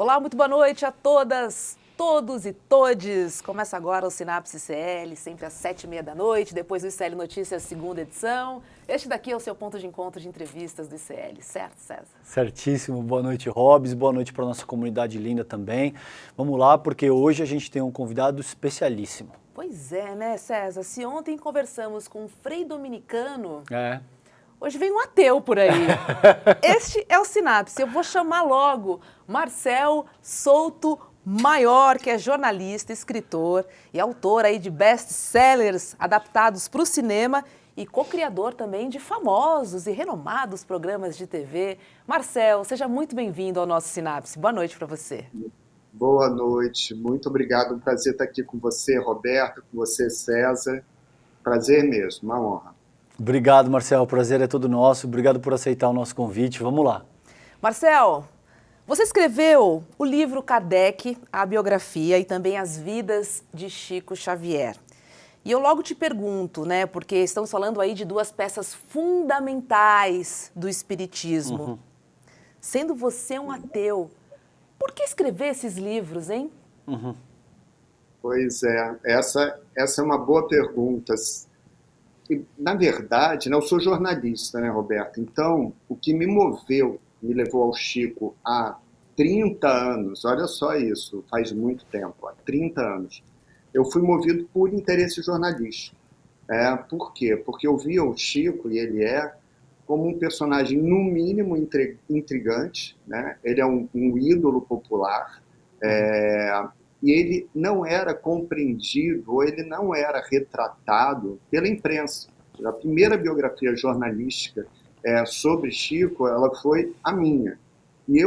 Olá, muito boa noite a todas, todos e todes. Começa agora o Sinapse ICL, sempre às 7h30 da noite, depois do ICL Notícias, segunda edição. Este daqui é o seu ponto de encontro de entrevistas do ICL, certo, César? Certíssimo. Boa noite, Robs. Boa noite para a nossa comunidade linda também. Vamos lá, porque hoje a gente tem um convidado especialíssimo. Pois é, né, César? Se ontem conversamos com um frei dominicano... É. Hoje vem um ateu por aí. Este é o Sinapse. Eu vou chamar logo Marcel Souto Maior, que é jornalista, escritor e autor aí de best-sellers adaptados para o cinema e co-criador também de famosos e renomados programas de TV. Marcel, seja muito bem-vindo ao nosso Sinapse. Boa noite para você. Boa noite, muito obrigado. Um prazer estar aqui com você, Roberto, com você, César. Prazer mesmo, uma honra. Obrigado, Marcel. O prazer é todo nosso. Obrigado por aceitar o nosso convite. Vamos lá. Marcel, você escreveu o livro Kardec, a biografia e também as vidas de Chico Xavier. E eu logo te pergunto, né, porque estamos falando aí de duas peças fundamentais do espiritismo. Sendo você um ateu, por que escrever esses livros, hein? Pois é, essa é uma boa pergunta. E, na verdade, eu sou jornalista, né, Roberto? Então, o que me moveu, me levou ao Chico há 30 anos, olha só isso, faz muito tempo, há 30 anos, eu fui movido por interesse jornalístico. Por quê? Porque eu via o Chico, e ele como um personagem, no mínimo, intrigante, né? Ele é um ídolo popular, e ele não era compreendido, ou ele não era retratado pela imprensa. A primeira biografia jornalística sobre Chico, ela foi a minha. E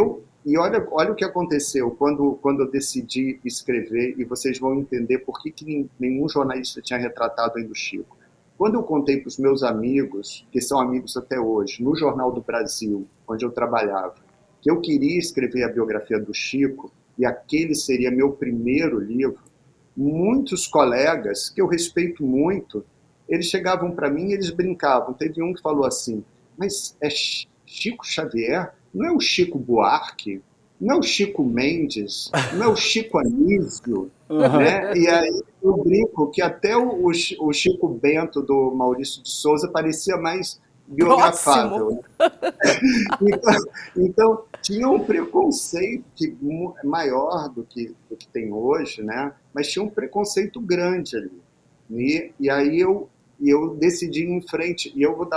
olha o que aconteceu quando eu decidi escrever, e vocês vão entender por que nenhum jornalista tinha retratado ainda o Chico. Quando eu contei para os meus amigos, que são amigos até hoje, no Jornal do Brasil, onde eu trabalhava, que eu queria escrever a biografia do Chico, e aquele seria meu primeiro livro, muitos colegas, que eu respeito muito, eles chegavam para mim e eles brincavam. Teve um que falou assim, mas é Chico Xavier? Não é o Chico Buarque? Não é o Chico Mendes? Não é o Chico Anísio? Né? E aí eu brinco que até o Chico Bento do Maurício de Souza parecia mais biografável. Então, tinha um preconceito maior do que tem hoje, né? Mas tinha um preconceito grande ali. E aí eu decidi ir em frente, e eu vou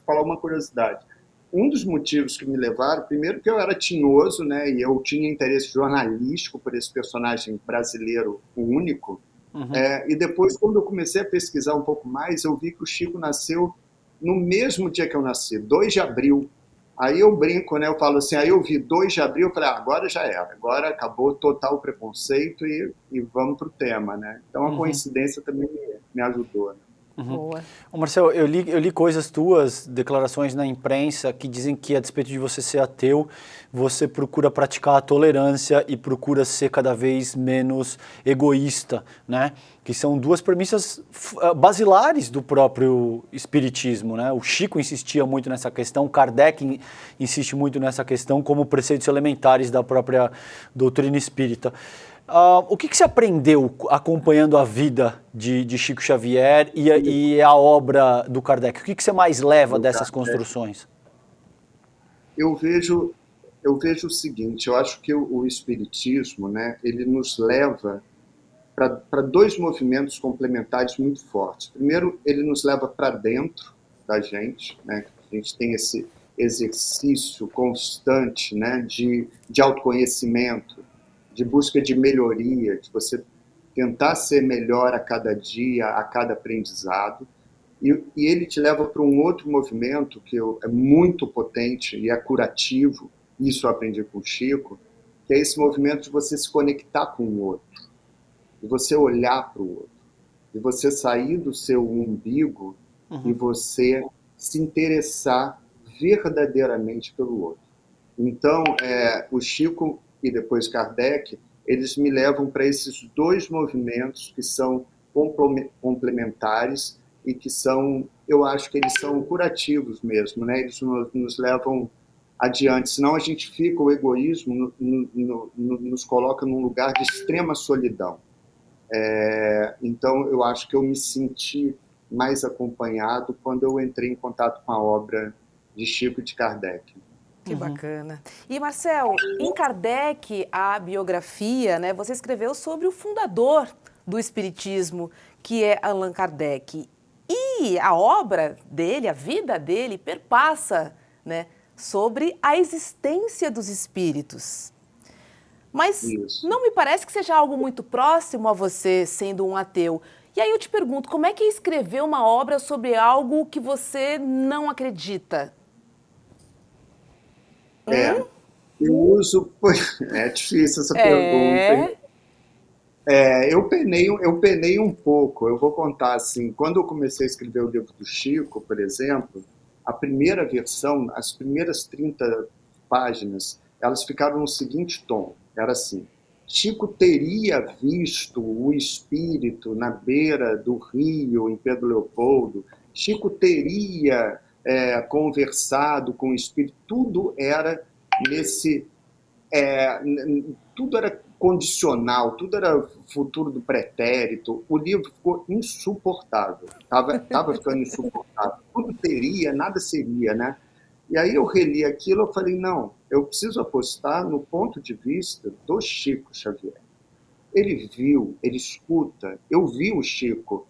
falar uma curiosidade. Um dos motivos que me levaram, primeiro que eu era tinhoso, né, e eu tinha interesse jornalístico por esse personagem brasileiro único, e depois, quando eu comecei a pesquisar um pouco mais, eu vi que o Chico nasceu no mesmo dia que eu nasci, 2 de abril. Aí eu brinco, né, eu falo assim, aí eu vi 2 de abril, eu falei, agora já era, agora acabou total o preconceito e vamos para o tema, né? Então a coincidência também me ajudou, né? Boa. Marcel, eu li coisas tuas, declarações na imprensa, que dizem que, a despeito de você ser ateu, você procura praticar a tolerância e procura ser cada vez menos egoísta, né? Que são duas premissas basilares do próprio espiritismo, né? O Chico insistia muito nessa questão, Kardec insiste muito nessa questão como preceitos elementares da própria doutrina espírita. O que você aprendeu acompanhando a vida de Chico Xavier e a obra do Kardec? O que você mais leva dessas construções? Eu vejo o seguinte, eu acho que o espiritismo, né, ele nos leva para 2 movimentos complementares muito fortes. Primeiro, ele nos leva para dentro da gente, né, a gente tem esse exercício constante, né, de autoconhecimento, de busca de melhoria, de você tentar ser melhor a cada dia, a cada aprendizado. E ele te leva para um outro movimento que é muito potente e é curativo, isso eu aprendi com o Chico, que é esse movimento de você se conectar com o outro, de você olhar para o outro, de você sair do seu umbigo e você se interessar verdadeiramente pelo outro. Então, o Chico e depois Kardec, eles me levam para esses 2 movimentos que são complementares e que são, eu acho que eles são curativos mesmo, né? Eles nos levam adiante, senão a gente fica, o egoísmo nos coloca num lugar de extrema solidão. Então, eu acho que eu me senti mais acompanhado quando eu entrei em contato com a obra de Chico e de Kardec. Que bacana. E, Marcel, em Kardec, a biografia, né, você escreveu sobre o fundador do Espiritismo, que é Allan Kardec. E a obra dele, a vida dele, perpassa, né, sobre a existência dos espíritos. Mas não me parece que seja algo muito próximo a você, sendo um ateu. E aí eu te pergunto, como é que é escrever uma obra sobre algo que você não acredita? Eu uso... É difícil essa pergunta. Eu penei um pouco. Eu vou contar assim, quando eu comecei a escrever o livro do Chico, por exemplo, a primeira versão, as primeiras 30 páginas, elas ficaram no seguinte tom, era assim: Chico teria visto o espírito na beira do rio, em Pedro Leopoldo, Chico teria conversado com o espírito, tudo era nesse... tudo era condicional, tudo era futuro do pretérito. O livro ficou insuportável, estava ficando insuportável. Tudo teria, nada seria, né? E aí eu reli aquilo, eu falei, não, eu preciso apostar no ponto de vista do Chico Xavier. Ele viu, ele escuta. Eu vi o Chico,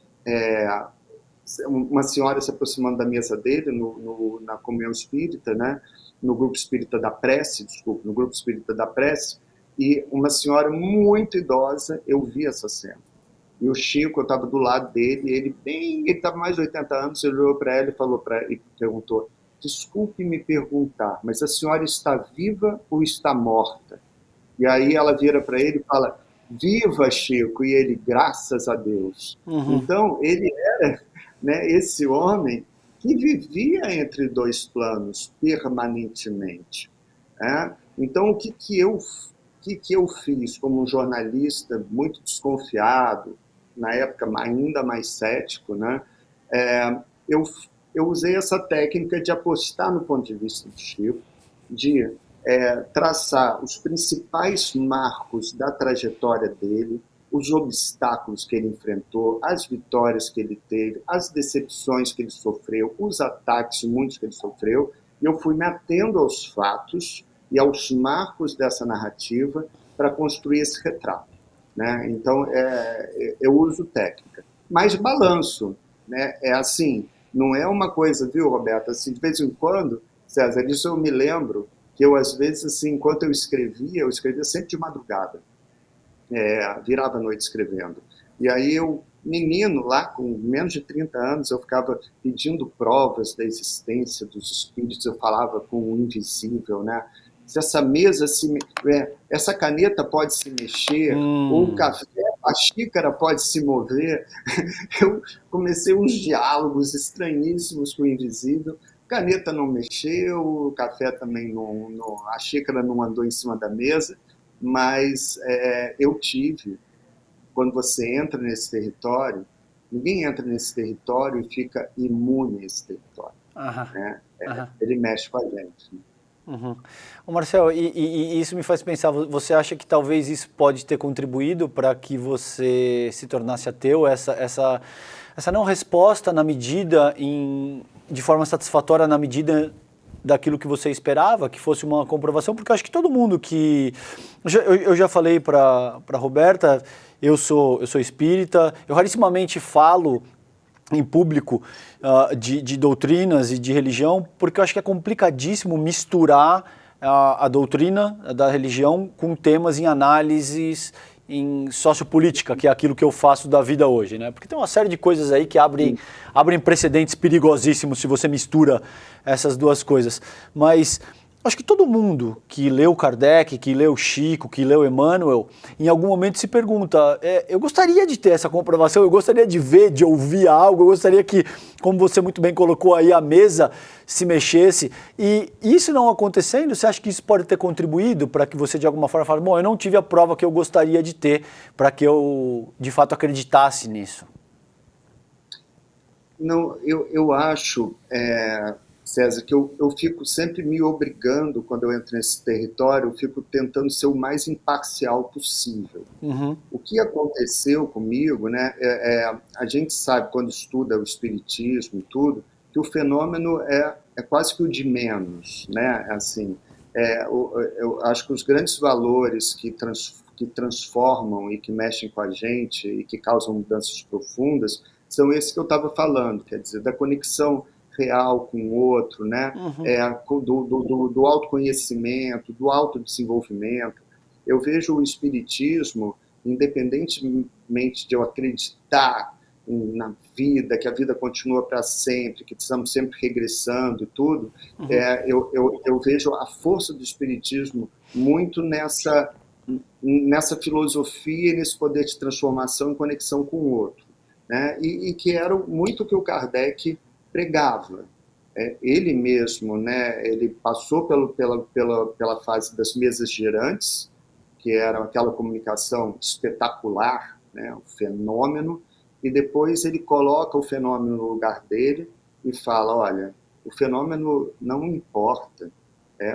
uma senhora se aproximando da mesa dele na comunhão espírita, né? No grupo espírita da prece, no grupo espírita da prece, e uma senhora muito idosa, eu vi essa cena. E o Chico, eu estava do lado dele, ele estava mais de 80 anos, ele olhou para ela e falou e perguntou, desculpe me perguntar, mas a senhora está viva ou está morta? E aí ela vira para ele e fala, viva, Chico, e ele, graças a Deus. Então, ele era, né, esse homem que vivia entre dois planos permanentemente. Né? Então, o que eu fiz como um jornalista muito desconfiado, na época ainda mais cético, né? Eu usei essa técnica de apostar no ponto de vista do Chico, de traçar os principais marcos da trajetória dele, os obstáculos que ele enfrentou, as vitórias que ele teve, as decepções que ele sofreu, os ataques muitos que ele sofreu, e eu fui me atendo aos fatos e aos marcos dessa narrativa para construir esse retrato. Né? Então, eu uso técnica. Mas balanço, né? É assim, não é uma coisa, viu, Roberto? Assim, de vez em quando, César, isso eu me lembro, que eu, às vezes, assim, enquanto eu escrevia sempre de madrugada. Virava a noite escrevendo. E aí eu, menino, lá com menos de 30 anos, eu ficava pedindo provas da existência dos espíritos, eu falava com o invisível, né? Se essa mesa, essa caneta pode se mexer, ou o café, a xícara pode se mover. Eu comecei uns diálogos estranhíssimos com o invisível. A caneta não mexeu, o café também a xícara não andou em cima da mesa, mas eu tive, quando você entra nesse território, ninguém entra nesse território e fica imune a esse território. Né? Ele mexe com a gente. Né? Ô Marcel, e isso me faz pensar, você acha que talvez isso pode ter contribuído para que você se tornasse ateu, essa não resposta na medida, de forma satisfatória na medida daquilo que você esperava, que fosse uma comprovação, porque eu acho que todo mundo que... Eu já falei para Roberta, eu sou espírita, eu rarissimamente falo em público de doutrinas e de religião, porque eu acho que é complicadíssimo misturar a doutrina da religião com temas em análises em sociopolítica, que é aquilo que eu faço da vida hoje, né? Porque tem uma série de coisas aí que abrem precedentes perigosíssimos se você mistura essas duas coisas. Mas acho que todo mundo que leu Kardec, que leu Chico, que leu Emmanuel, em algum momento se pergunta, eu gostaria de ter essa comprovação, eu gostaria de ver, de ouvir algo, eu gostaria que, como você muito bem colocou aí, a mesa se mexesse. E isso não acontecendo, você acha que isso pode ter contribuído para que você de alguma forma fale, bom, eu não tive a prova que eu gostaria de ter para que eu de fato acreditasse nisso? Não, eu acho... César, que eu fico sempre me obrigando, quando eu entro nesse território, eu fico tentando ser o mais imparcial possível. O que aconteceu comigo, né, a gente sabe, quando estuda o espiritismo e tudo, que o fenômeno é quase que o de menos, né? Assim, eu acho que os grandes valores que transformam e que mexem com a gente e que causam mudanças profundas são esses que eu estava falando, quer dizer, da conexão real com o outro, né? Do autoconhecimento, do autodesenvolvimento. Eu vejo o espiritismo, independentemente de eu acreditar na vida, que a vida continua para sempre, que estamos sempre regressando e tudo, eu vejo a força do espiritismo muito nessa filosofia e nesse poder de transformação e conexão com o outro, né? E que era muito o que o Kardec pregava. Ele mesmo, né, ele passou pela fase das mesas girantes, que era aquela comunicação espetacular, né, o fenômeno, e depois ele coloca o fenômeno no lugar dele e fala, olha, o fenômeno não importa,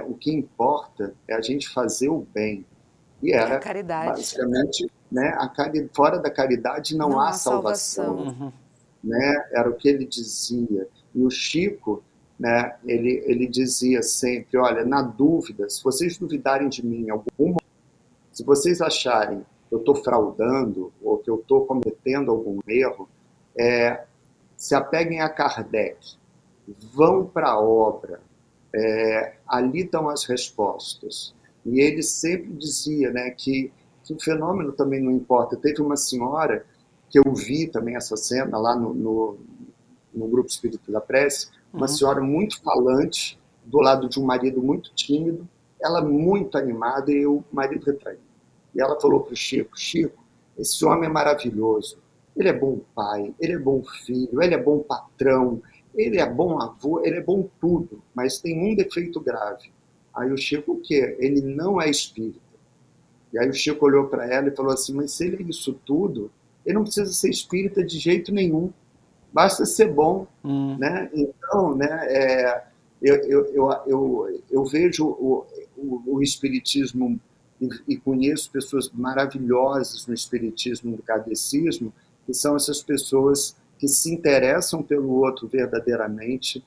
o que importa é a gente fazer o bem. E era, basicamente, né, fora da caridade não há salvação. Né? Era o que ele dizia. E o Chico, né, ele dizia sempre, olha, na dúvida, se vocês duvidarem de mim se vocês acharem que eu estou fraudando ou que eu estou cometendo algum erro, se apeguem a Kardec, vão para a obra, ali estão as respostas. E ele sempre dizia, né, que o fenômeno também não importa. Teve uma senhora que eu vi também essa cena lá no Grupo Espírita da Prece, uma senhora muito falante, do lado de um marido muito tímido, ela muito animada e o marido retraído. E ela falou para o Chico, Chico, esse homem é maravilhoso, ele é bom pai, ele é bom filho, ele é bom patrão, ele é bom avô, ele é bom tudo, mas tem um defeito grave. Aí o Chico, o quê? Ele não é espírita. E aí o Chico olhou para ela e falou assim, mas se ele é isso tudo, ele não precisa ser espírita de jeito nenhum, basta ser bom, né? Então, né, eu vejo o espiritismo e conheço pessoas maravilhosas no espiritismo, no kardecismo, que são essas pessoas que se interessam pelo outro verdadeiramente,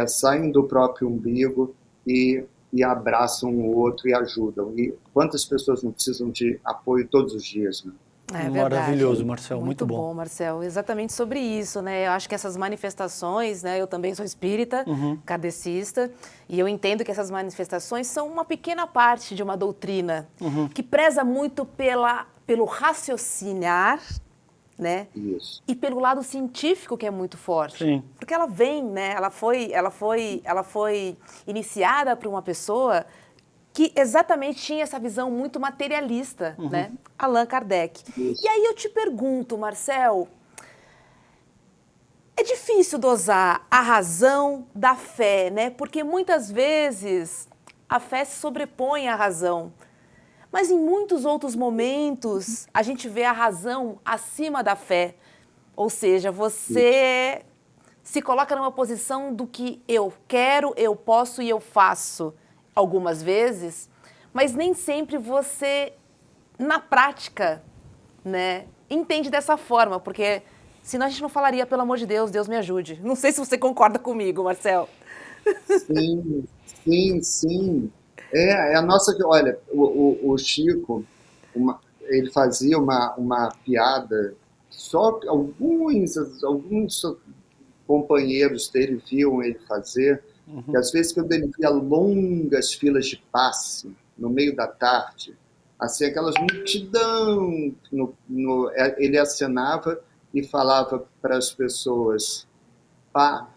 saem do próprio umbigo e abraçam o outro e ajudam. E quantas pessoas não precisam de apoio todos os dias, né? É verdade. Maravilhoso, Marcel, muito bom, Marcel. Exatamente sobre isso, né? Eu acho que essas manifestações, né? Eu também sou espírita, kardecista, e eu entendo que essas manifestações são uma pequena parte de uma doutrina que preza muito pelo raciocinar, né? Isso. E pelo lado científico, que é muito forte. Sim. Porque ela vem, né? Ela foi iniciada por uma pessoa que exatamente tinha essa visão muito materialista, né? Allan Kardec. Isso. E aí eu te pergunto, Marcel, é difícil dosar a razão da fé, né? Porque muitas vezes a fé se sobrepõe à razão. Mas em muitos outros momentos a gente vê a razão acima da fé. Ou seja, você se coloca numa posição do que eu quero, eu posso e eu faço. Algumas vezes, mas nem sempre você, na prática, né, entende dessa forma, porque senão a gente não falaria, pelo amor de Deus, Deus me ajude. Não sei se você concorda comigo, Marcel. Sim. A nossa... Olha, o Chico, ele fazia uma piada, só alguns companheiros dele viam ele fazer, que às vezes quando ele via longas filas de passe no meio da tarde, assim, aquelas multidão, ele acenava e falava para as pessoas, pá,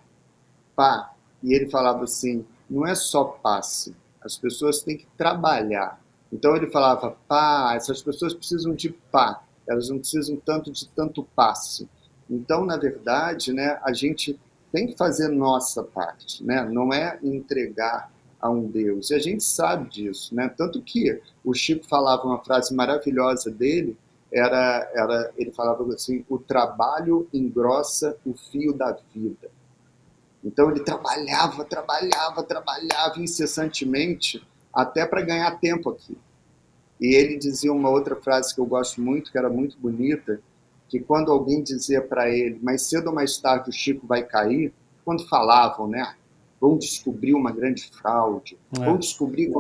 e ele falava assim, não é só passe, as pessoas têm que trabalhar. Então ele falava, pá, essas pessoas precisam de pá, elas não precisam tanto de tanto passe. Então, na verdade, né, a gente tem que fazer nossa parte, né? Não é entregar a um Deus. E a gente sabe disso, né? Tanto que o Chico falava uma frase maravilhosa dele, ele falava assim, o trabalho engrossa o fio da vida. Então ele trabalhava incessantemente até para ganhar tempo aqui. E ele dizia uma outra frase que eu gosto muito, que era muito bonita, que quando alguém dizia para ele, mais cedo ou mais tarde o Chico vai cair, quando falavam, né? Vão descobrir uma grande fraude, vão descobrir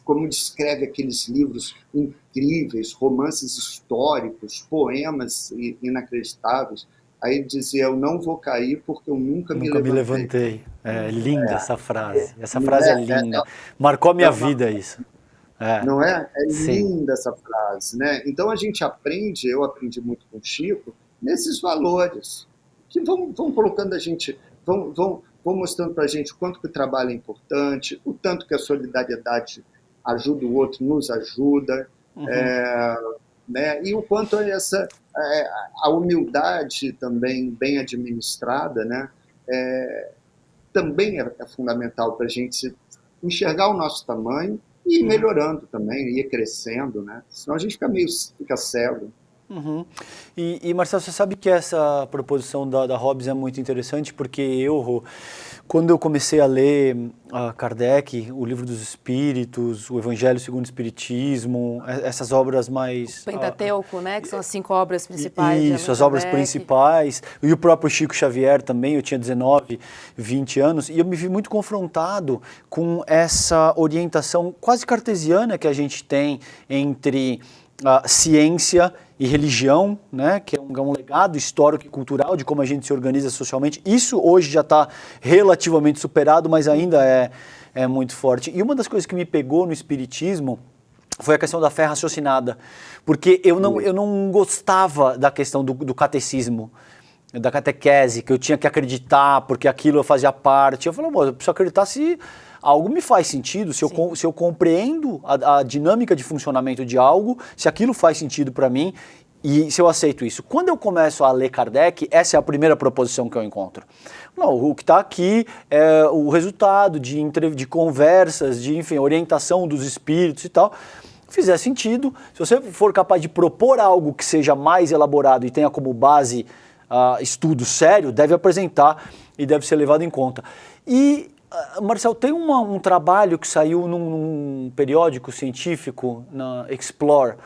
como descreve aqueles livros incríveis, romances históricos, poemas inacreditáveis. Aí ele dizia, eu não vou cair porque eu nunca me levantei. É linda essa frase. Essa frase é linda. Marcou a minha vida isso. Não é? É Sim. linda essa frase, né? Então a gente aprende, eu aprendi muito com o Chico, nesses valores, que vão colocando a gente, vão mostrando para a gente o quanto que o trabalho é importante, o tanto que a solidariedade ajuda o outro, nos ajuda, né? E o quanto a humildade também bem administrada, né? Também é fundamental para a gente enxergar o nosso tamanho e ir melhorando também, ir crescendo, né? Senão a gente fica cego. E Marcelo, você sabe que essa proposição da Hobbes é muito interessante, porque quando eu comecei a ler Kardec, o Livro dos Espíritos, o Evangelho segundo o Espiritismo, essas obras mais... Pentateuco, né? Que são as 5 obras principais. Isso, as obras principais. E o próprio Chico Xavier também, eu tinha 19, 20 anos, e eu me vi muito confrontado com essa orientação quase cartesiana que a gente tem entre ciência e religião, né, que é um legado histórico e cultural de como a gente se organiza socialmente. Isso hoje já está relativamente superado, mas ainda é muito forte. E uma das coisas que me pegou no espiritismo foi a questão da fé raciocinada, porque eu não gostava da questão do catecismo, da catequese, que eu tinha que acreditar porque aquilo fazia parte. Eu falei, eu preciso acreditar se algo me faz sentido, se eu compreendo a dinâmica de funcionamento de algo, se aquilo faz sentido para mim e se eu aceito isso. Quando eu começo a ler Kardec, essa é a primeira proposição que eu encontro. Não, o que está aqui é o resultado de conversas, de orientação dos espíritos e tal. Fizer sentido, se você for capaz de propor algo que seja mais elaborado e tenha como base estudo sério, deve apresentar e deve ser levado em conta. E Marcelo, tem um trabalho que saiu num periódico científico, na Explore,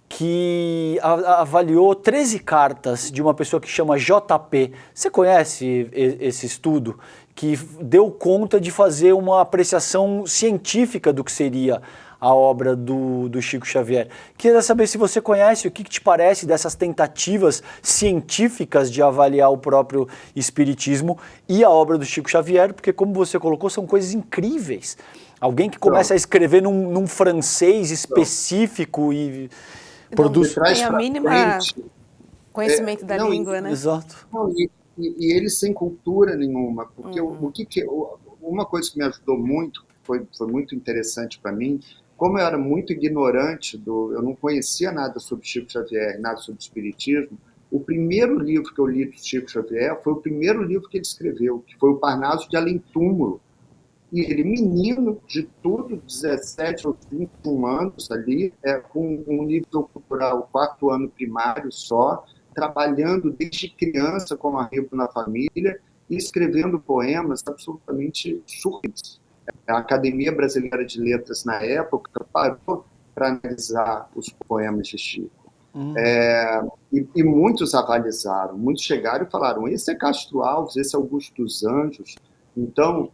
que avaliou 13 cartas de uma pessoa que chama JP. Você conhece esse estudo? Que deu conta de fazer uma apreciação científica do que seria a obra do Chico Xavier. Queria saber se você conhece, o que te parece dessas tentativas científicas de avaliar o próprio espiritismo e a obra do Chico Xavier, porque como você colocou, são coisas incríveis. Alguém que começa a escrever num francês específico e produz... Tem a mínima conhecimento da língua, né? Exato. E eles sem cultura nenhuma, porque uma coisa que me ajudou muito, foi muito interessante para mim, como eu era muito ignorante, eu não conhecia nada sobre Chico Xavier, nada sobre espiritismo, o primeiro livro que eu li do Chico Xavier foi o primeiro livro que ele escreveu, que foi o Parnaso de Além Túmulo. E ele, menino de tudo, 17 ou 21 anos ali, com um nível cultural, 4º ano primário só, trabalhando desde criança como arrebo na família e escrevendo poemas absolutamente surreais. A Academia Brasileira de Letras, na época, parou para analisar os poemas de Chico. E muitos avalizaram, muitos chegaram e falaram, esse é Castro Alves, esse é Augusto dos Anjos. Então,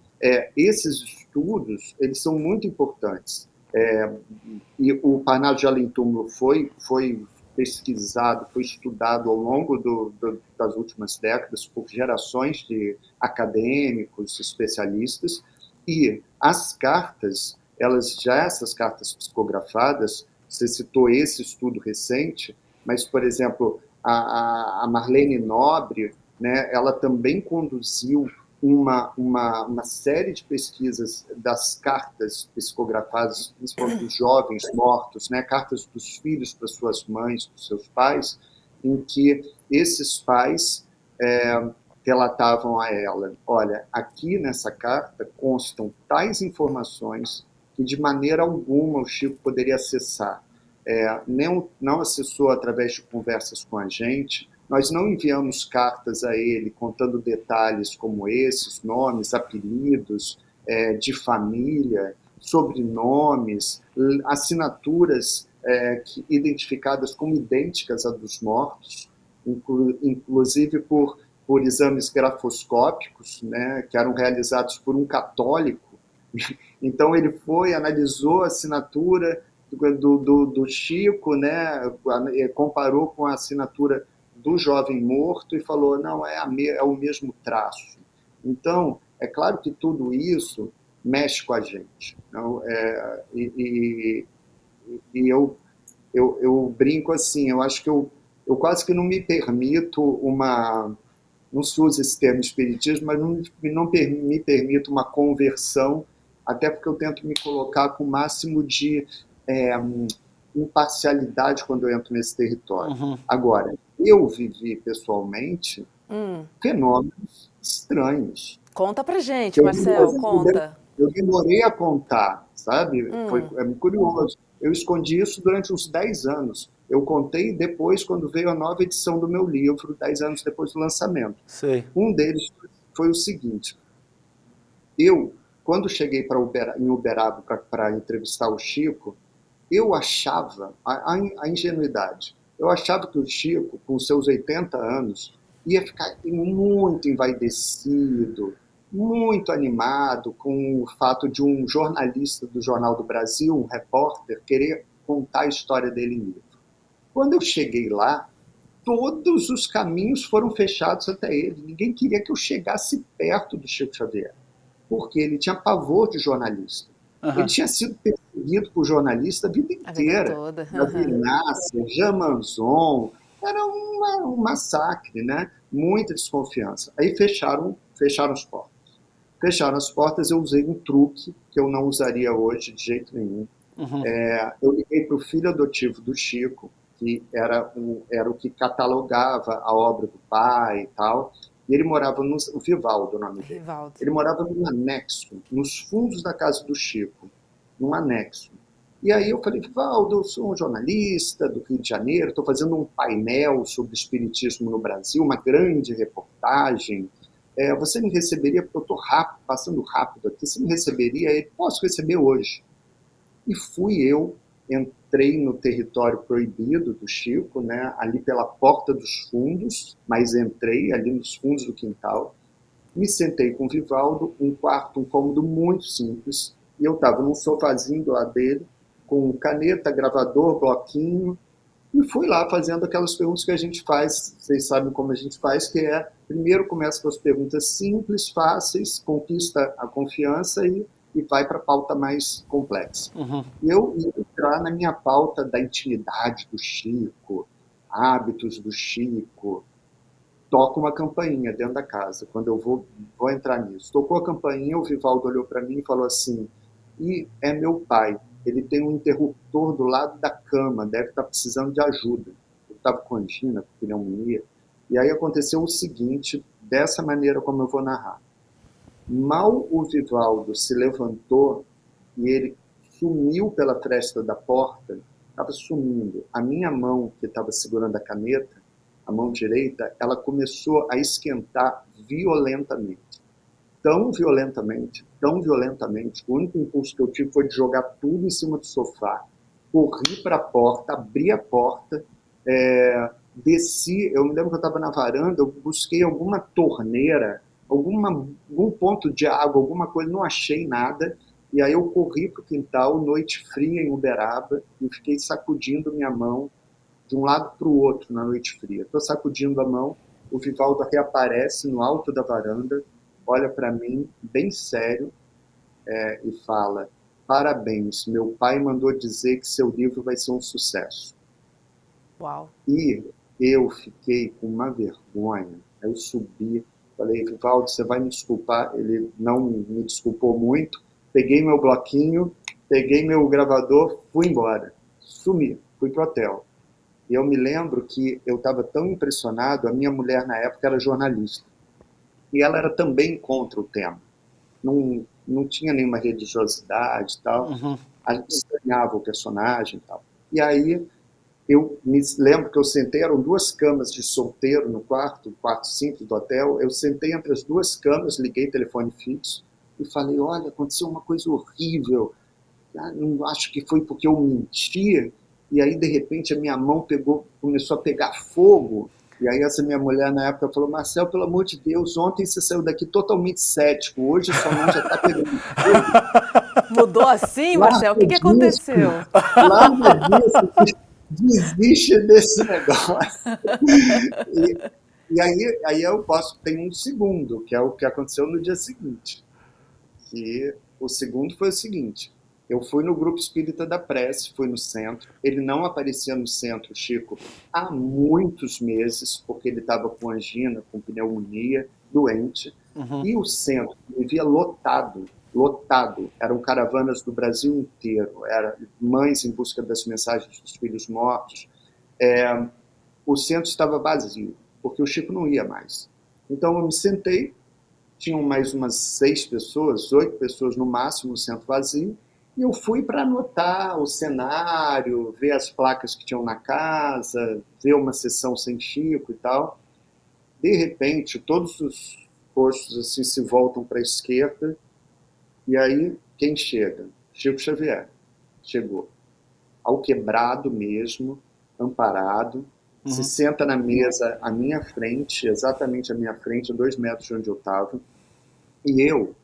esses estudos, eles são muito importantes. E o Parnaso de Além Túmulo foi pesquisado, foi estudado ao longo das últimas décadas por gerações de acadêmicos, especialistas, e as cartas, essas cartas psicografadas, você citou esse estudo recente, mas, por exemplo, a Marlene Nobre, né, ela também conduziu uma série de pesquisas das cartas psicografadas, principalmente dos jovens mortos, né, cartas dos filhos para suas mães, para seus pais, em que esses pais relatavam a ela, olha, aqui nessa carta constam tais informações que de maneira alguma o Chico poderia acessar. Não acessou através de conversas com a gente, Nós não enviamos cartas a ele contando detalhes como esses, nomes, apelidos, de família, sobrenomes, assinaturas identificadas como idênticas à dos mortos, inclusive por exames grafoscópicos, né, que eram realizados por um católico. Então ele foi, analisou a assinatura do Chico, né, comparou com a assinatura do jovem morto e falou, não, é o mesmo traço. Então, é claro que tudo isso mexe com a gente. Não? E eu brinco assim, eu acho que eu quase que não me permito não se usa esse termo espiritismo, mas não me permito uma conversão, até porque eu tento me colocar com o máximo de imparcialidade quando eu entro nesse território. Uhum. Agora, eu vivi pessoalmente fenômenos estranhos. Conta pra gente, Marcel, conta. Eu demorei a contar, sabe? É muito curioso. Eu escondi isso durante uns 10 anos. Eu contei depois, quando veio a nova edição do meu livro, 10 anos depois do lançamento. Sei. Um deles foi o seguinte. Eu, quando cheguei em Uberaba para entrevistar o Chico, eu achava, a ingenuidade, eu achava que o Chico, com seus 80 anos, ia ficar muito envaidecido, muito animado com o fato de um jornalista do Jornal do Brasil, um repórter, querer contar a história dele em livro. Quando eu cheguei lá, todos os caminhos foram fechados até ele. Ninguém queria que eu chegasse perto do Chico Xavier, porque ele tinha pavor de jornalista. Uhum. Ele tinha sido perseguido por jornalista a vida inteira. Gavinácia, Jamanzon, era um massacre, né? Muita desconfiança. Aí fecharam as portas. Fecharam as portas, eu usei um truque que eu não usaria hoje de jeito nenhum. Uhum. Eu liguei para o filho adotivo do Chico, que era o que catalogava a obra do pai e tal, e ele morava o Vivaldo, o nome dele. Vivaldo. Ele morava num anexo, nos fundos da casa do Chico, num anexo. E aí eu falei, Vivaldo, eu sou um jornalista do Rio de Janeiro, estou fazendo um painel sobre espiritismo no Brasil, uma grande reportagem. Você me receberia, porque eu estou passando rápido aqui, você me receberia? Ele, posso receber hoje. E entrei no território proibido do Chico, né, ali pela porta dos fundos, mas entrei ali nos fundos do quintal, me sentei com o Vivaldo, um cômodo muito simples, e eu estava num sofazinho do lado dele, com caneta, gravador, bloquinho, e fui lá fazendo aquelas perguntas que a gente faz, vocês sabem como a gente faz, que primeiro começa com as perguntas simples, fáceis, conquista a confiança e vai para a pauta mais complexa. Uhum. E eu ia entrar na minha pauta da intimidade do Chico, hábitos do Chico. Toca uma campainha dentro da casa, quando eu vou entrar nisso. Tocou a campainha, o Vivaldo olhou para mim e falou assim, é meu pai, ele tem um interruptor do lado da cama, deve estar precisando de ajuda. Eu estava com angina, com pneumonia. E aí aconteceu o seguinte, dessa maneira como eu vou narrar. Mal o Vivaldo se levantou e ele sumiu pela fresta da porta, estava sumindo. A minha mão, que estava segurando a caneta, a mão direita, ela começou a esquentar violentamente. Tão violentamente, o único impulso que eu tive foi de jogar tudo em cima do sofá, corri para a porta, abri a porta, desci, eu me lembro que eu estava na varanda, eu busquei alguma torneira, algum ponto de água, alguma coisa, não achei nada, e aí eu corri para o quintal, noite fria em Uberaba, e fiquei sacudindo minha mão de um lado para o outro na noite fria. Estou sacudindo a mão, o Vivaldo reaparece no alto da varanda, olha para mim, bem sério, e fala, parabéns, meu pai mandou dizer que seu livro vai ser um sucesso. Uau. E eu fiquei com uma vergonha, eu subi, falei, Vivaldo, você vai me desculpar? Ele não me desculpou muito, peguei meu bloquinho, peguei meu gravador, fui embora, sumi, fui pro hotel. E eu me lembro que eu estava tão impressionado, a minha mulher na época era jornalista, e ela era também contra o tema. Não tinha nenhuma religiosidade e tal, estranhava o personagem e tal. E aí eu me lembro que eu sentei, eram 2 camas de solteiro no quarto simples do hotel, eu sentei entre as 2 camas, liguei telefone fixo e falei, olha, aconteceu uma coisa horrível, não acho que foi porque eu menti, e aí de repente a minha mão começou a pegar fogo, e aí essa minha mulher na época falou, Marcel, pelo amor de Deus, ontem você saiu daqui totalmente cético, hoje sua mão já está pegando fogo. Mudou assim, Marcel? O que Disso, aconteceu? larga disso, desiste desse negócio. E, aí eu tem um segundo, que é o que aconteceu no dia seguinte. Que o segundo foi o seguinte, eu fui no grupo espírita da Prece, fui no centro, ele não aparecia no centro, Chico, há muitos meses, porque ele estava com angina, com pneumonia, doente, e o centro vivia lotado, eram caravanas do Brasil inteiro, eram mães em busca das mensagens dos filhos mortos, o centro estava vazio, porque o Chico não ia mais. Então eu me sentei, tinham mais umas 6 pessoas, 8 pessoas no máximo no centro vazio, e eu fui para anotar o cenário, ver as placas que tinham na casa, ver uma sessão sem Chico e tal. De repente, todos os rostos assim se voltam para a esquerda, e aí quem chega? Chico Xavier. Chegou. Alquebrado mesmo, amparado, se senta na mesa à minha frente, exatamente à minha frente, a 2 metros de onde eu estava, e eu,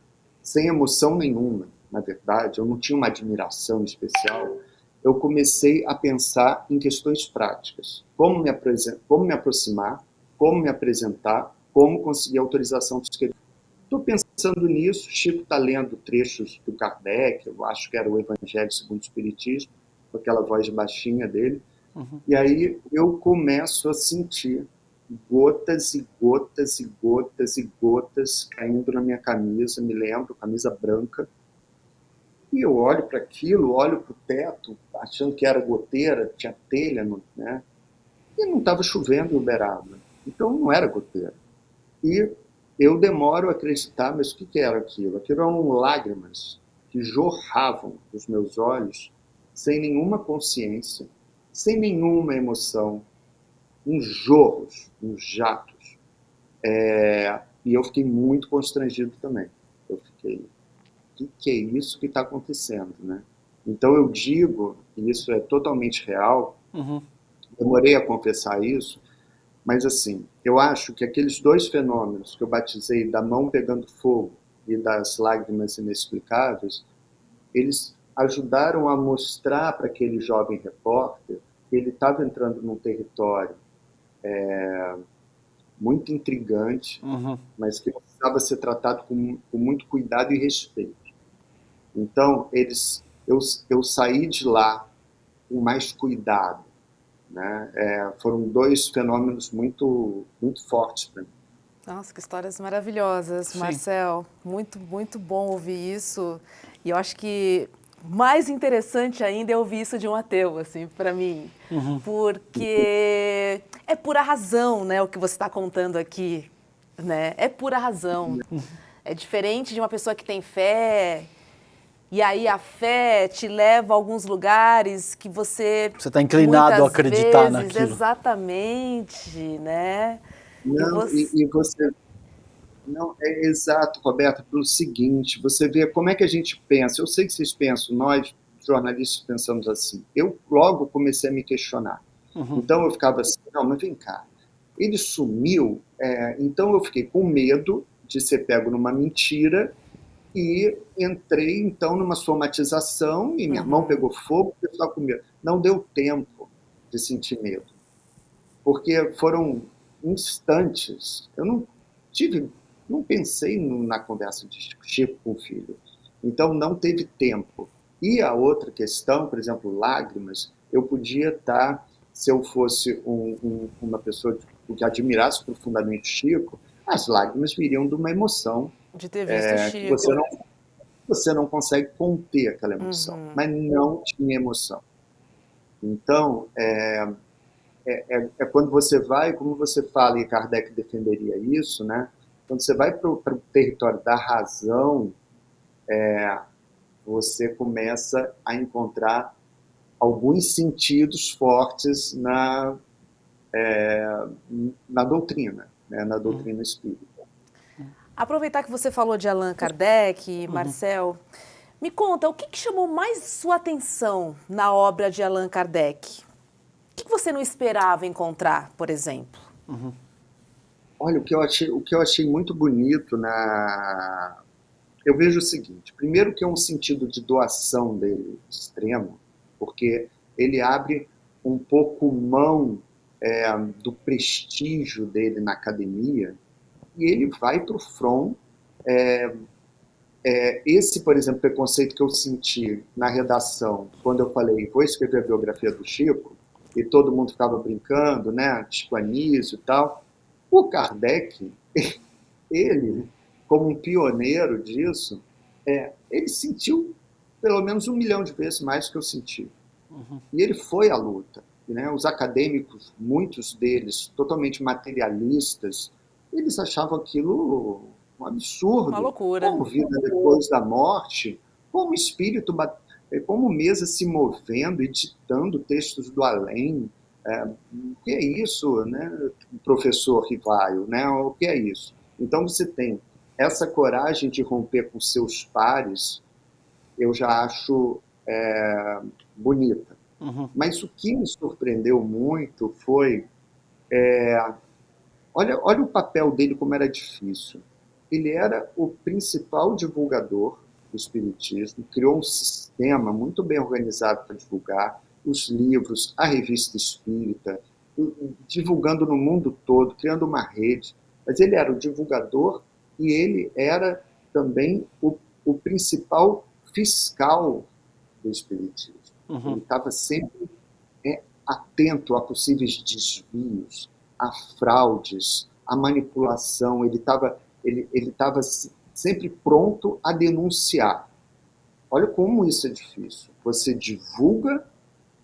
sem emoção nenhuma, na verdade, eu não tinha uma admiração especial, eu comecei a pensar em questões práticas. Como me aproximar, como me apresentar, como conseguir autorização de escrever. Estou pensando nisso, Chico está lendo trechos do Kardec, eu acho que era o Evangelho segundo o Espiritismo, com aquela voz baixinha dele, e aí eu começo a sentir gotas e gotas e gotas e gotas caindo na minha camisa, me lembro, camisa branca, e eu olho para aquilo, olho para o teto, achando que era goteira, tinha telha, né? E não estava chovendo em Uberaba, então não era goteira. E eu demoro a acreditar, mas o que era aquilo? Aquilo eram lágrimas que jorravam dos meus olhos, sem nenhuma consciência, sem nenhuma emoção, uns jorros, uns jatos. E eu fiquei muito constrangido também. Eu fiquei, o que é isso que está acontecendo, né? Então eu digo, e isso é totalmente real, demorei a confessar isso, mas assim, eu acho que aqueles 2 fenômenos que eu batizei da mão pegando fogo e das lágrimas inexplicáveis, eles ajudaram a mostrar para aquele jovem repórter que ele estava entrando num território muito intrigante, mas que precisava ser tratado com muito cuidado e respeito. Então, eu saí de lá com mais cuidado, né? Foram 2 fenômenos muito, muito fortes para mim. Nossa, que histórias maravilhosas, Sim. Marcel. Muito, muito bom ouvir isso. E eu acho que mais interessante ainda é ouvir isso de um ateu, assim, para mim. Porque é pura razão, né, o que você está contando aqui, né? É pura razão. É diferente de uma pessoa que tem fé, e aí a fé te leva a alguns lugares que você está inclinado a muitas acreditar vezes, naquilo. Exatamente, né? Não, e você... Não, é exato, Roberto, pelo seguinte, você vê como é que a gente pensa. Eu sei que vocês pensam, nós, jornalistas, pensamos assim. Eu logo comecei a me questionar. Então eu ficava assim, não, mas vem cá, ele sumiu, então eu fiquei com medo de ser pego numa mentira e entrei, então, numa somatização e minha mão pegou fogo, eu estava com medo. Não deu tempo de sentir medo, porque foram instantes. Eu não pensei na conversa de Chico com o filho. Então, não teve tempo. E a outra questão, por exemplo, lágrimas, eu podia estar, se eu fosse uma pessoa que admirasse profundamente Chico, as lágrimas viriam de uma emoção De ter visto o que Chico. você não consegue conter aquela emoção, mas não tinha emoção. Então, é quando você vai, como você fala, e Kardec defenderia isso, né? Quando você vai para o território da razão, você começa a encontrar alguns sentidos fortes na doutrina, né, na doutrina espírita. Aproveitar que você falou de Allan Kardec, Marcel, me conta, o que chamou mais sua atenção na obra de Allan Kardec? O que você não esperava encontrar, por exemplo? Olha, o que eu achei muito bonito eu vejo o seguinte: primeiro que é um sentido de doação dele extremo, porque ele abre um pouco mão do prestígio dele na academia e ele vai para o front. Esse, por exemplo, preconceito que eu senti na redação, quando eu falei, vou escrever a biografia do Chico, e todo mundo ficava brincando, né, Chico Anísio e tal, o Kardec, ele, como um pioneiro disso, ele sentiu pelo menos 1 milhão de vezes mais que eu senti. E ele foi à luta. Né? Os acadêmicos, muitos deles totalmente materialistas, eles achavam aquilo um absurdo. Uma loucura. Como vida depois da morte, como espírito, como mesa se movendo, editando textos do além. O que é isso, né, professor Rivaio? Né? O que é isso? Então você tem essa coragem de romper com seus pares, eu já acho bonita. Mas o que me surpreendeu muito foi... Olha o papel dele, como era difícil. Ele era o principal divulgador do espiritismo, criou um sistema muito bem organizado para divulgar os livros, a revista espírita, divulgando no mundo todo, criando uma rede. Mas ele era o divulgador e ele era também o principal fiscal do espiritismo. Ele estava sempre atento a possíveis desvios, a fraudes, a manipulação. Ele estava sempre pronto a denunciar. Olha como isso é difícil. Você divulga,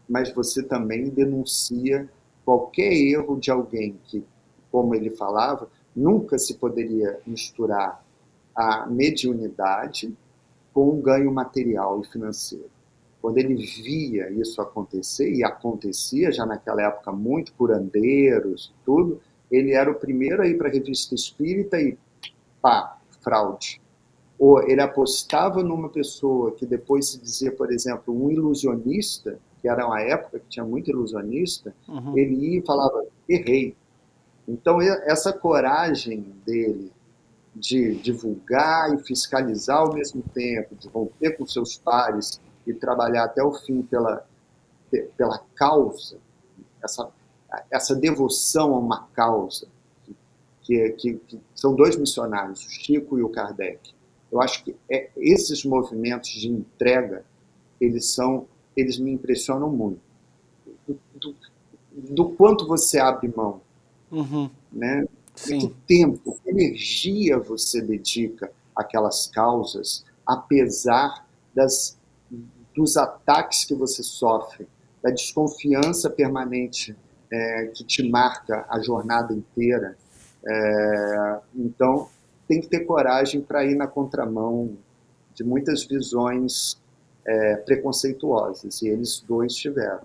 mas você também denuncia qualquer erro de alguém que, como ele falava, nunca se poderia misturar a mediunidade com um ganho material e financeiro. Quando ele via isso acontecer, e acontecia já naquela época muito curandeiros e tudo, ele era o primeiro a ir para a revista espírita e pá, fraude. Ou ele apostava numa pessoa que depois se dizia, por exemplo, um ilusionista, que era uma época que tinha muito ilusionista, ele ia e falava, errei. Então essa coragem dele de divulgar e fiscalizar ao mesmo tempo, de romper com seus pares e trabalhar até o fim pela causa, essa devoção a uma causa, que são dois missionários, o Chico e o Kardec. Eu acho que esses movimentos de entrega, eles me impressionam muito. Do quanto você abre mão, né? Sim. Que tempo, que energia você dedica àquelas causas, apesar dos ataques que você sofre, da desconfiança permanente que te marca a jornada inteira. Então, tem que ter coragem para ir na contramão de muitas visões preconceituosas, e eles dois tiveram.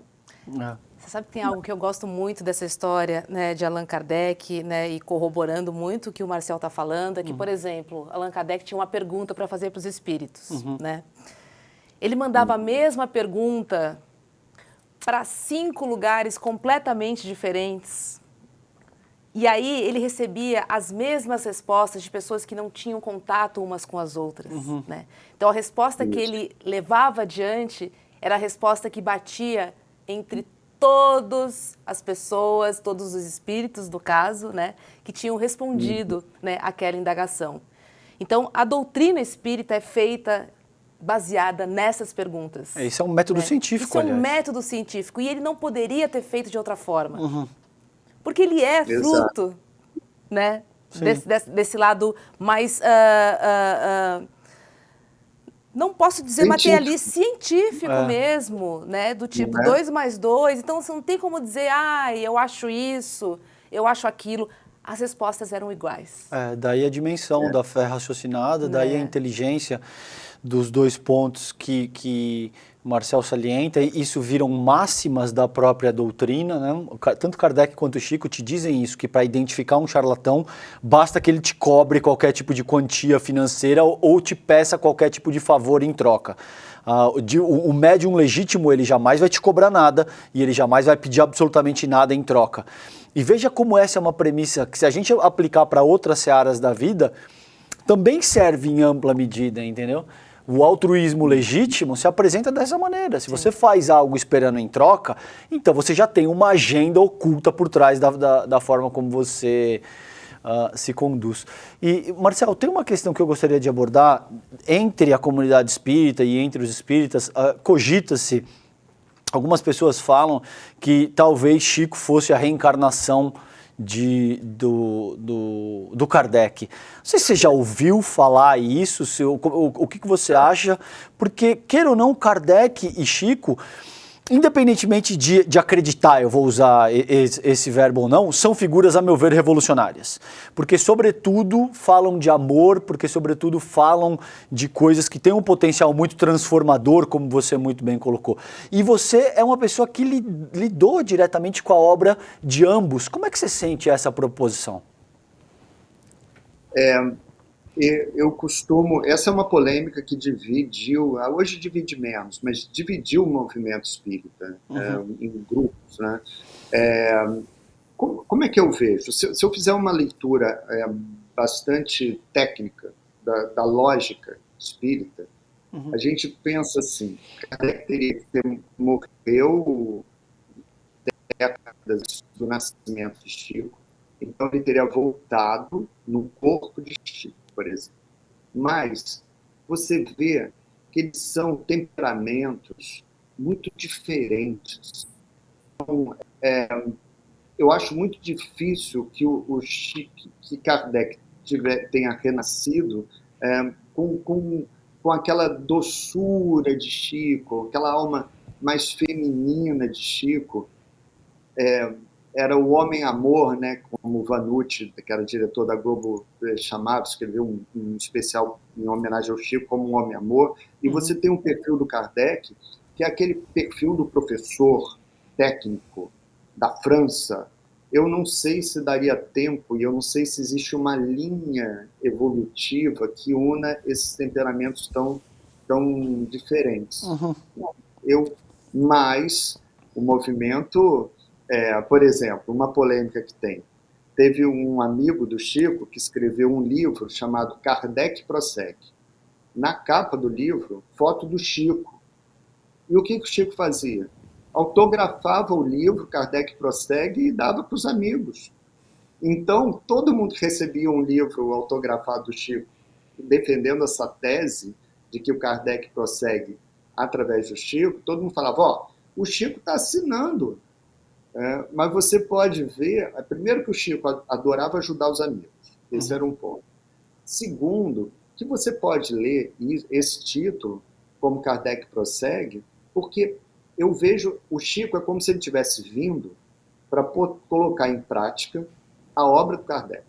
Você sabe que tem algo que eu gosto muito dessa história, né, de Allan Kardec, né, e corroborando muito o que o Marcel está falando, é que, por exemplo, Allan Kardec tinha uma pergunta para fazer para os espíritos, né? Ele mandava a mesma pergunta para 5 lugares completamente diferentes. E aí ele recebia as mesmas respostas de pessoas que não tinham contato umas com as outras, né? Então a resposta que ele levava adiante era a resposta que batia entre todas as pessoas, todos os espíritos do caso, né, que tinham respondido, né, àquela indagação. Então a doutrina espírita é feita baseada nessas perguntas. Isso é um método científico, aliás. Isso é um método científico e ele não poderia ter feito de outra forma. Porque ele é fruto, né, desse lado mais, não posso dizer materialista, científico mesmo, né, do tipo 2 mais 2. Então você não tem como dizer, eu acho isso, eu acho aquilo. As respostas eram iguais. Daí a dimensão da fé raciocinada, daí a inteligência dos dois pontos que Marcel salienta, isso viram máximas da própria doutrina, né? Tanto Kardec quanto Chico te dizem isso, que para identificar um charlatão, basta que ele te cobre qualquer tipo de quantia financeira ou te peça qualquer tipo de favor em troca. O médium legítimo, ele jamais vai te cobrar nada e ele jamais vai pedir absolutamente nada em troca. E veja como essa é uma premissa que, se a gente aplicar para outras searas da vida, também serve em ampla medida, entendeu? O altruísmo legítimo se apresenta dessa maneira. Se você faz algo esperando em troca, então você já tem uma agenda oculta por trás da forma como você se conduz. E, Marcel, tem uma questão que eu gostaria de abordar. Entre a comunidade espírita e entre os espíritas, cogita-se, algumas pessoas falam que talvez Chico fosse a reencarnação do Kardec. Não sei se você já ouviu falar isso, o que você acha, porque, queira ou não, Kardec e Chico, independentemente de acreditar, eu vou usar esse verbo ou não, são figuras, a meu ver, revolucionárias. Porque, sobretudo, falam de amor, porque, sobretudo, falam de coisas que têm um potencial muito transformador, como você muito bem colocou. E você é uma pessoa que lidou diretamente com a obra de ambos. Como é que você sente essa proposição? Eu costumo... Essa é uma polêmica que dividiu... Hoje divide menos, mas dividiu o movimento espírita em grupos, né? Como é que eu vejo? Se eu fizer uma leitura bastante técnica da lógica espírita, a gente pensa assim, Kardec teria que morreu décadas do nascimento de Chico, então ele teria voltado no corpo de Chico, por exemplo. Mas você vê que eles são temperamentos muito diferentes. Então, eu acho muito difícil que que Kardec tenha renascido com aquela doçura de Chico, aquela alma mais feminina de Chico. Era o homem-amor, né, como o Vanucci, que era diretor da Globo, chamava, escreveu um especial em homenagem ao Chico como um homem-amor. E você tem um perfil do Kardec, que é aquele perfil do professor técnico da França. Eu não sei se daria tempo, e eu não sei se existe uma linha evolutiva que una esses temperamentos tão diferentes. Mas o movimento... por exemplo, uma polêmica que tem. Teve um amigo do Chico que escreveu um livro chamado Kardec Prossegue. Na capa do livro, foto do Chico. E o que o Chico fazia? Autografava o livro Kardec Prossegue e dava para os amigos. Então, todo mundo que recebia um livro autografado do Chico, defendendo essa tese de que o Kardec prossegue através do Chico, todo mundo falava, o Chico está assinando. Mas você pode ver, primeiro que o Chico adorava ajudar os amigos, esse era um ponto. Segundo, que você pode ler esse título, como Kardec prossegue, porque eu vejo o Chico é como se ele tivesse vindo para colocar em prática a obra do Kardec.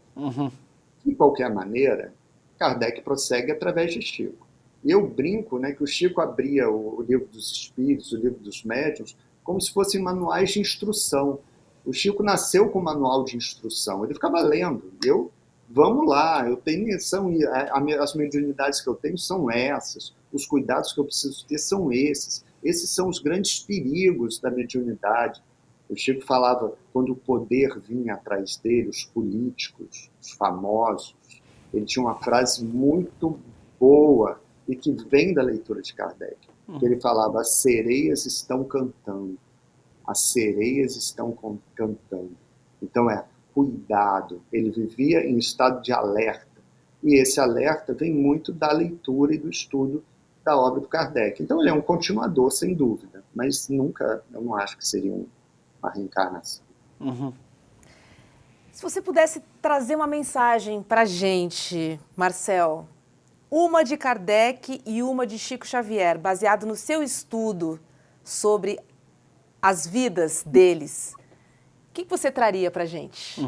De qualquer maneira, Kardec prossegue através de Chico. E eu brinco, né, que o Chico abria o livro dos Espíritos, o livro dos Médiuns, como se fossem manuais de instrução. O Chico nasceu com manual de instrução, ele ficava lendo. Vamos lá, as mediunidades que eu tenho são essas, os cuidados que eu preciso ter são esses. Esses são os grandes perigos da mediunidade. O Chico falava, quando o poder vinha atrás dele, os políticos, os famosos, ele tinha uma frase muito boa e que vem da leitura de Kardec. Ele falava, as sereias estão cantando. As sereias estão cantando. Então cuidado. Ele vivia em estado de alerta. E esse alerta vem muito da leitura e do estudo da obra do Kardec. Então ele é um continuador, sem dúvida. Mas eu não acho que seria uma reencarnação. Se você pudesse trazer uma mensagem para a gente, Marcel, uma de Kardec e uma de Chico Xavier, baseado no seu estudo sobre as vidas deles, o que você traria para a gente?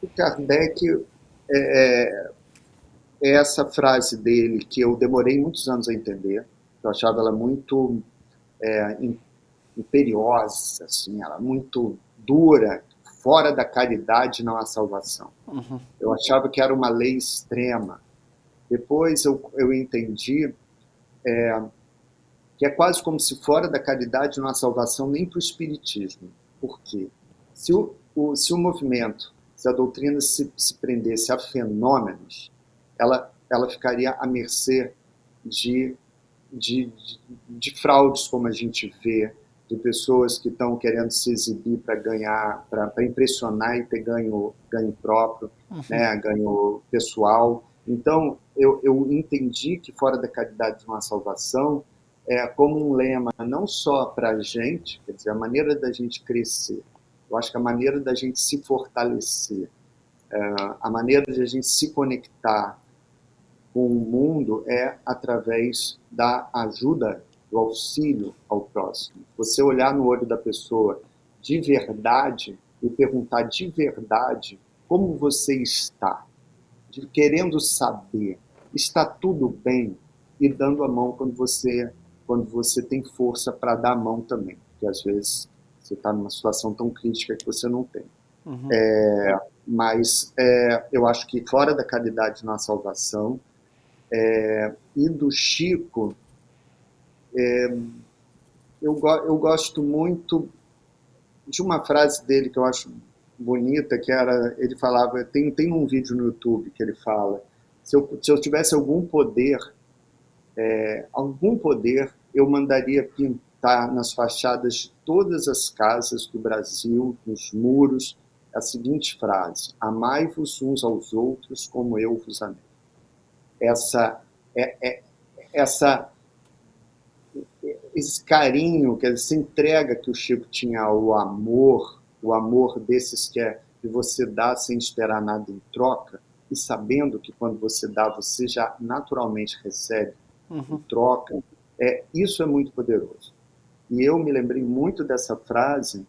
O Kardec, é essa frase dele que eu demorei muitos anos a entender. Eu achava ela muito imperiosa, assim, ela muito dura. Fora da caridade não há salvação. Eu achava que era uma lei extrema. Depois eu entendi que é quase como se fora da caridade não há salvação nem para o espiritismo. Por quê? Se o movimento, se a doutrina se prendesse a fenômenos, ela ficaria à mercê de fraudes, como a gente vê, de pessoas que estão querendo se exibir para ganhar, para impressionar e ter ganho próprio, né, ganho pessoal. Então, eu entendi que fora da caridade não há salvação é como um lema não só para a gente, quer dizer, a maneira da gente crescer, eu acho que a maneira da gente se fortalecer, a maneira de a gente se conectar com o mundo é através da ajuda, do auxílio ao próximo. Você olhar no olho da pessoa de verdade e perguntar de verdade como você está, querendo saber, está tudo bem, e dando a mão quando você tem força para dar a mão também, porque às vezes você está numa situação tão crítica que você não tem. Mas eu acho que fora da caridade não há salvação. E do Chico, eu gosto muito de uma frase dele que eu acho bonita, que era, ele falava, tem um vídeo no YouTube que ele fala, se eu tivesse algum poder, eu mandaria pintar nas fachadas de todas as casas do Brasil, nos muros, a seguinte frase: amai-vos uns aos outros como eu vos amei. Esse carinho, essa entrega que o Chico tinha ao amor, o amor desses que você dá sem esperar nada em troca, e sabendo que quando você dá, você já naturalmente recebe em troca, isso é muito poderoso. E eu me lembrei muito dessa frase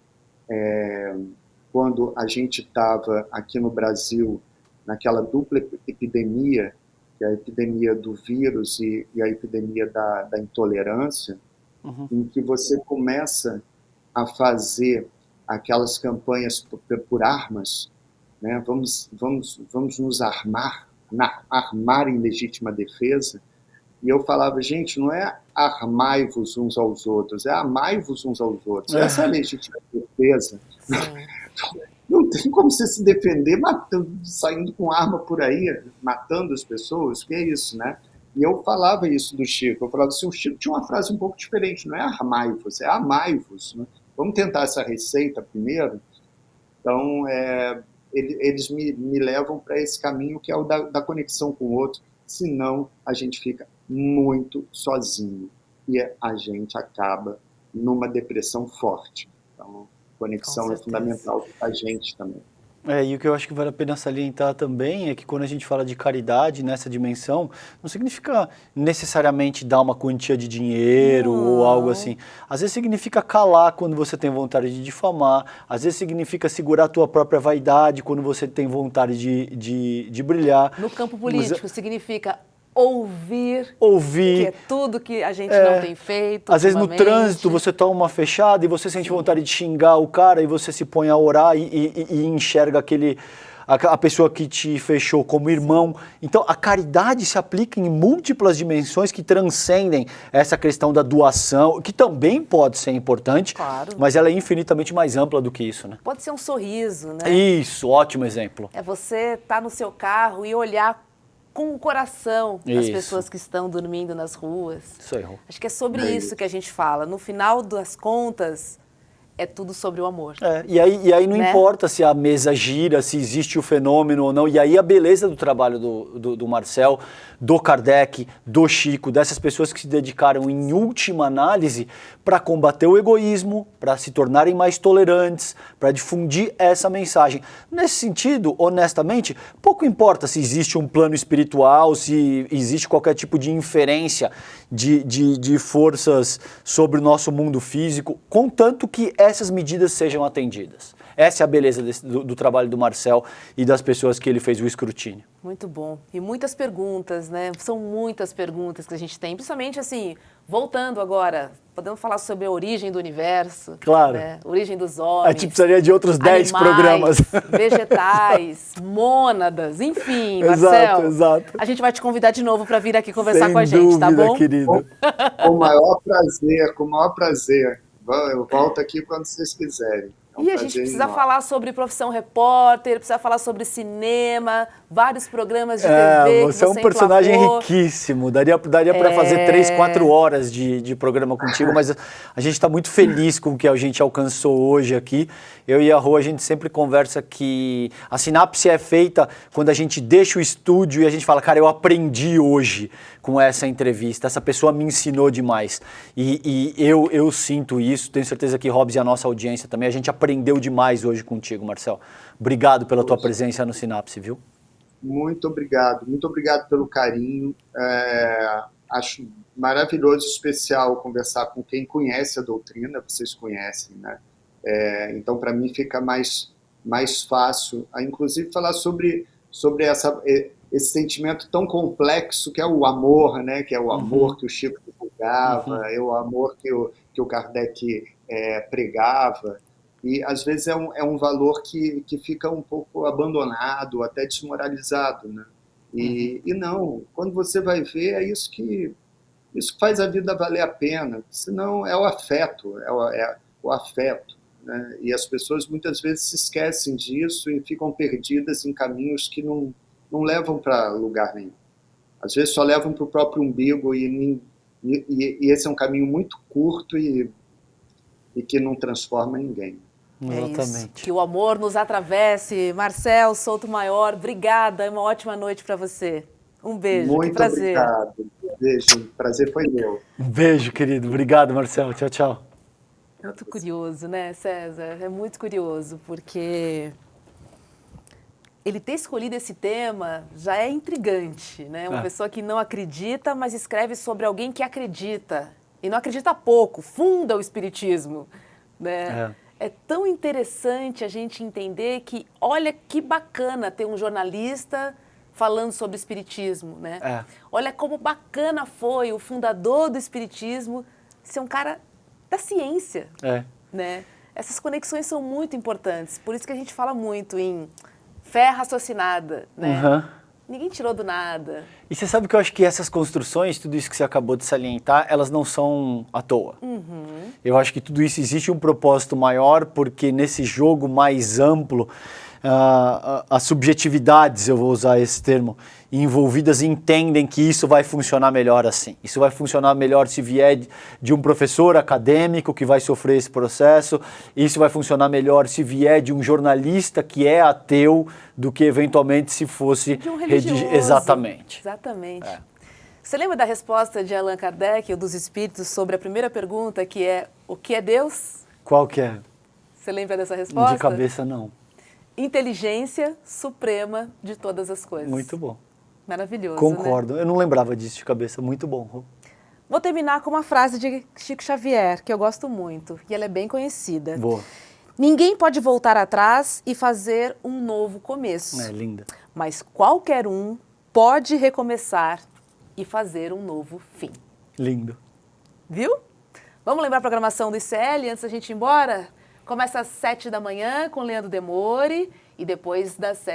quando a gente estava aqui no Brasil, naquela dupla epidemia, que é a epidemia do vírus e a epidemia da intolerância, em que você começa a fazer aquelas campanhas por armas, né? Vamos nos armar em legítima defesa. E eu falava, gente, não é armai-vos uns aos outros, é amai-vos uns aos outros. Essa é a legítima defesa. Não tem como você se defender saindo com arma por aí, matando as pessoas, que é isso, né? E eu falava isso do Chico, eu falava assim, o Chico tinha uma frase um pouco diferente, não é armai-vos, é amai-vos, né? Vamos tentar essa receita primeiro? Então, eles me levam para esse caminho que é o da conexão com o outro, senão a gente fica muito sozinho e a gente acaba numa depressão forte. Então, conexão é fundamental para a gente também. E o que eu acho que vale a pena salientar também é que quando a gente fala de caridade nessa dimensão, não significa necessariamente dar uma quantia de dinheiro ou algo assim. Às vezes significa calar quando você tem vontade de difamar, às vezes significa segurar a tua própria vaidade quando você tem vontade de brilhar. No campo político significa ouvir, que é tudo que a gente não tem feito. Às vezes no trânsito você toma uma fechada e você sente vontade de xingar o cara e você se põe a orar e enxerga a pessoa que te fechou como irmão. Então a caridade se aplica em múltiplas dimensões que transcendem essa questão da doação, que também pode ser importante, mas ela é infinitamente mais ampla do que isso, né? Pode ser um sorriso, né? Isso, ótimo exemplo. É você estar no seu carro e olhar com o coração as pessoas que estão dormindo nas ruas. Isso aí. Acho que é sobre isso que a gente fala. No final das contas, é tudo sobre o amor. E aí não importa se a mesa gira, se existe o fenômeno ou não. E aí a beleza do trabalho do Marcel, do Kardec, do Chico, dessas pessoas que se dedicaram em última análise para combater o egoísmo, para se tornarem mais tolerantes, para difundir essa mensagem. Nesse sentido, honestamente, pouco importa se existe um plano espiritual, se existe qualquer tipo de inferência de forças sobre o nosso mundo físico, contanto que essas medidas sejam atendidas. Essa é a beleza do trabalho do Marcel e das pessoas que ele fez o escrutínio. Muito bom. E muitas perguntas, né? São muitas perguntas que a gente tem, principalmente assim, voltando agora, podemos falar sobre a origem do universo. Claro. Né? Origem dos A homens. gente precisaria de outros 10 animais, programas. vegetais, mônadas, enfim, Marcel. Exato. A gente vai te convidar de novo para vir aqui conversar Sem com a gente, dúvida, tá bom? Querido. Com o maior prazer, com o maior prazer. Eu volto aqui quando vocês quiserem. E a gente precisa falar sobre Profissão Repórter, precisa falar sobre cinema, vários programas de TV você é um personagem riquíssimo. Daria para fazer 3, 4 horas de programa contigo, mas a gente está muito feliz com o que a gente alcançou hoje aqui. Eu e a Rô, a gente sempre conversa que a sinapse é feita quando a gente deixa o estúdio e a gente fala, cara, eu aprendi hoje com essa entrevista, essa pessoa me ensinou demais. E eu sinto isso, tenho certeza que Hobbs e a nossa audiência também, a gente aprendeu demais hoje contigo, Marcel. Obrigado pela tua presença no Sinapse, viu? Muito obrigado pelo carinho. Acho maravilhoso, especial conversar com quem conhece a doutrina, vocês conhecem, né? Então, para mim, fica mais fácil, inclusive, falar sobre esse sentimento tão complexo que é o amor, né? Que é o amor que o Chico divulgava, é o amor que o Kardec pregava. E, às vezes, é um valor que fica um pouco abandonado, até desmoralizado, né? E não, quando você vai ver, é isso que faz a vida valer a pena. Senão, é o afeto, o afeto. Né? E as pessoas, muitas vezes, se esquecem disso e ficam perdidas em caminhos que não levam para lugar nenhum. Às vezes, só levam para o próprio umbigo e esse é um caminho muito curto e que não transforma ninguém. Exatamente. Isso. Que o amor nos atravesse. Marcel Souto-Maior, obrigada. É uma ótima noite para você. Um beijo. Muito que prazer. Obrigado. Beijo. Prazer foi meu. Um beijo, querido. Obrigado, Marcel. Tchau, tchau. Muito curioso, né, César? É muito curioso, porque ele ter escolhido esse tema já é intrigante, né? Uma pessoa que não acredita, mas escreve sobre alguém que acredita. E não acredita pouco, funda o espiritismo, né? É tão interessante a gente entender que, olha que bacana ter um jornalista falando sobre espiritismo, né? Olha como bacana foi o fundador do espiritismo ser um cara da ciência, né? Essas conexões são muito importantes, por isso que a gente fala muito em fé raciocinada, né? Ninguém tirou do nada. E você sabe que eu acho que essas construções, tudo isso que você acabou de salientar, elas não são à toa. Eu acho que tudo isso existe um propósito maior, porque nesse jogo mais amplo, as subjetividades, eu vou usar esse termo, envolvidas entendem que isso vai funcionar melhor assim. Isso vai funcionar melhor se vier de um professor acadêmico que vai sofrer esse processo. Isso vai funcionar melhor se vier de um jornalista que é ateu do que eventualmente se fosse de um religioso. Exatamente. Você lembra da resposta de Allan Kardec, ou dos espíritos, sobre a primeira pergunta, que é: o que é Deus? Qual que é? Você lembra dessa resposta? De cabeça, não. Inteligência suprema de todas as coisas. Muito bom. Maravilhoso, Concordo. né? Eu não lembrava disso de cabeça. Muito bom. Vou terminar com uma frase de Chico Xavier, que eu gosto muito, e ela é bem conhecida. Boa. Ninguém pode voltar atrás e fazer um novo começo. É linda. Mas qualquer um pode recomeçar e fazer um novo fim. Lindo. Viu? Vamos lembrar a programação do ICL antes da gente ir embora? Começa às 7 da manhã com Leandro Demore e depois das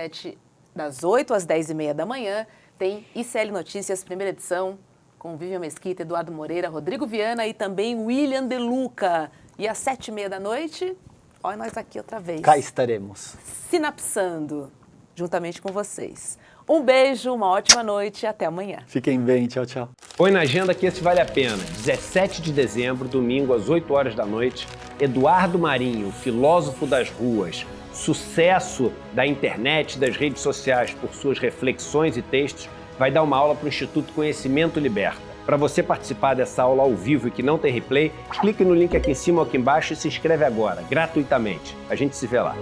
8 às 10h30 da manhã tem ICL Notícias, primeira edição, com Vivian Mesquita, Eduardo Moreira, Rodrigo Viana e também William De Luca. E às 7h30 da noite, olha nós aqui outra vez. Cá estaremos. Sinapsando, juntamente com vocês. Um beijo, uma ótima noite e até amanhã. Fiquem bem, tchau, tchau. Põe na agenda que esse vale a pena. 17 de dezembro, domingo, às 8 horas da noite, Eduardo Marinho, filósofo das ruas, sucesso da internet, das redes sociais por suas reflexões e textos, vai dar uma aula para o Instituto Conhecimento Liberta. Para você participar dessa aula ao vivo e que não tem replay, clique no link aqui em cima ou aqui embaixo e se inscreve agora, gratuitamente. A gente se vê lá.